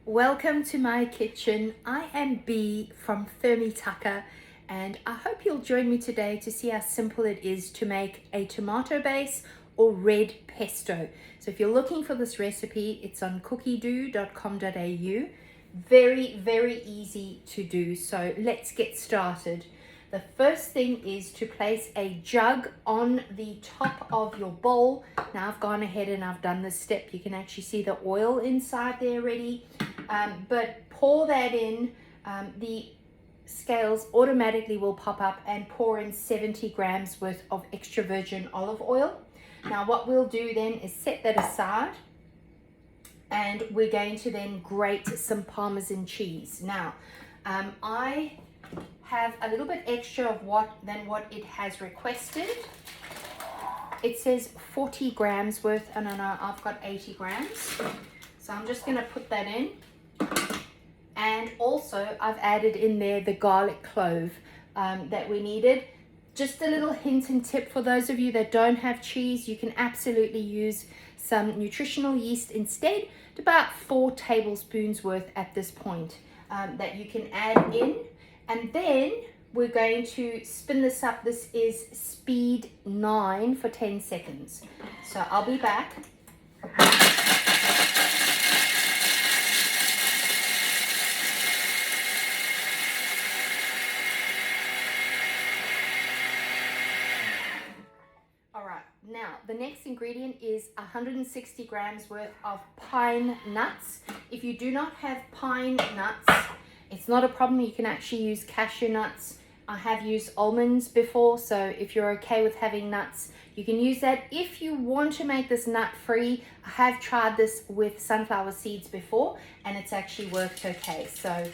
Welcome to my kitchen. I am Bee from Thermomix, and I hope you'll join me today to see how simple it is to make a tomato base or red pesto. So if you're looking for this recipe, it's on cookidoo.com.au. Very easy to do. So let's get started. The first thing is to place a jug on the top of your bowl. Now I've gone ahead and I've done this step. You can actually see the oil inside there already. But pour that in. The scales automatically will pop up, and pour in 70 grams worth of extra virgin olive oil. Now what we'll do then is set that aside, and we're going to then grate some Parmesan cheese. Now I have a little bit extra of what it has requested. It says 40 grams worth, and I know I've got 80 grams. So I'm just going to put that in. And also I've added in there the garlic clove that we needed. Just a little hint and tip for those of you that don't have cheese, you can absolutely use some nutritional yeast instead. It's about 4 tablespoons worth at this point that you can add in. And then we're going to spin this up. This is speed 9 for 10 seconds. So I'll be back. Now, the next ingredient is 160 grams worth of pine nuts. If you do not have pine nuts, it's not a problem. You can actually use cashew nuts. I have used almonds before, so if you're okay with having nuts, you can use that. If you want to make this nut-free, I have tried this with sunflower seeds before, and it's actually worked okay. So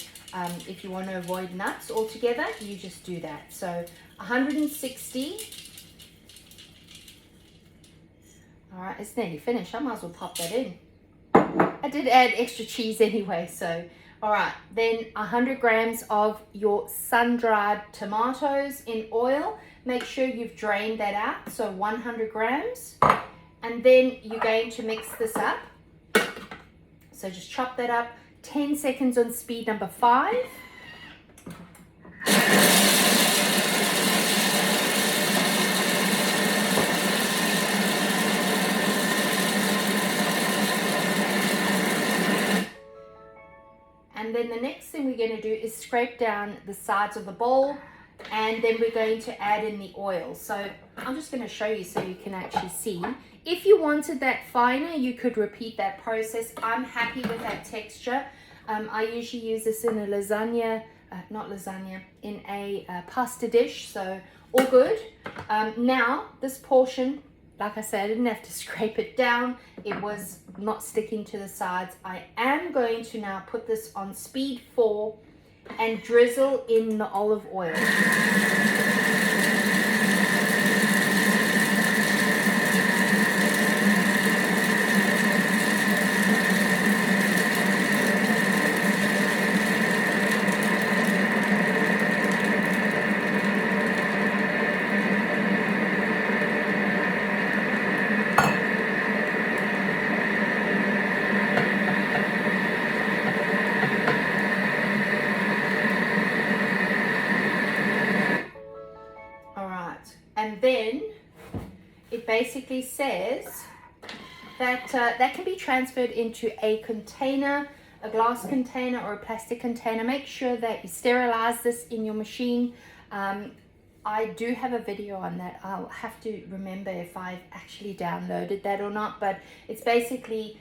if you want to avoid nuts altogether, you just do that. So 160. All right, it's nearly finished. I might as well pop that in. I did add extra cheese anyway, so. All right, then 100 grams of your sun-dried tomatoes in oil. Make sure you've drained that out, so 100 grams. And then you're going to mix this up. So just chop that up. 10 seconds on speed number 5. And then the next thing we're going to do is scrape down the sides of the bowl, and then we're going to add in the oil. So I'm just going to show you so you can actually see. If you wanted that finer, you could repeat that process. I'm happy with that texture. I usually use this in a lasagna, in a pasta dish, so all good. Now this portion, like I said, I didn't have to scrape it down. It was not sticking to the sides. I am going to now put this on speed 4 and drizzle in the olive oil. And then it basically says that that can be transferred into a container, a glass container or a plastic container. Make sure that you sterilize this in your machine. I do have a video on that. I'll have to remember if I've actually downloaded that or not, but it's basically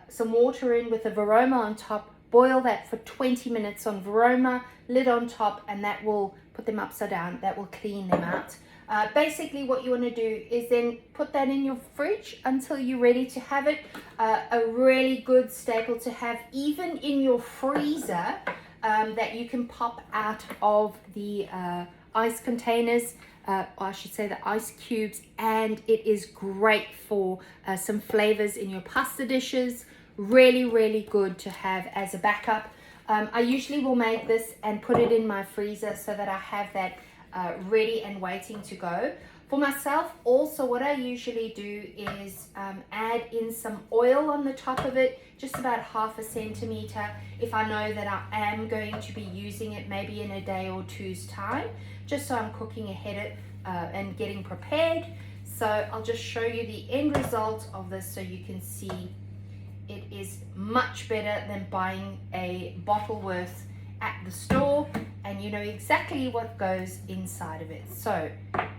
some water in with a varoma on top. Boil that for 20 minutes on varoma, lid on top, and that will put them upside down. That will clean them out. Basically what you want to do is then put that in your fridge until you're ready to have it. A really good staple to have even in your freezer, that you can pop out of the ice containers, or I should say the ice cubes, and it is great for some flavors in your pasta dishes. Really good to have as a backup. I usually will make this and put it in my freezer so that I have that ready and waiting to go. For myself, also what I usually do is add in some oil on the top of it, just about 1/2 centimeter, if I know that I am going to be using it maybe in a day or two's time, just so I'm cooking ahead and getting prepared. So I'll just show you the end result of this so you can see it is much better than buying a bottle worth at the store, and you know exactly what goes inside of it. So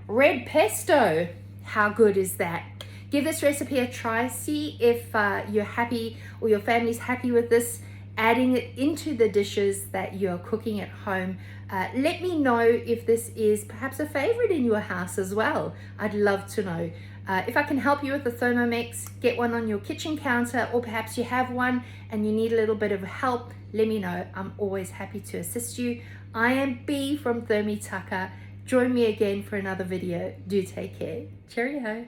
red pesto, how good is that? Give this recipe a try. See if you're happy or your family's happy with this, adding it into the dishes that you're cooking at home. Let me know if this is perhaps a favorite in your house as well. I'd love to know. If I can help you with the Thermomix, get one on your kitchen counter, or perhaps you have one and you need a little bit of help, let me know. I'm always happy to assist you. I am B from Thermitucker. Join me again for another video. Do take care. Cheerio.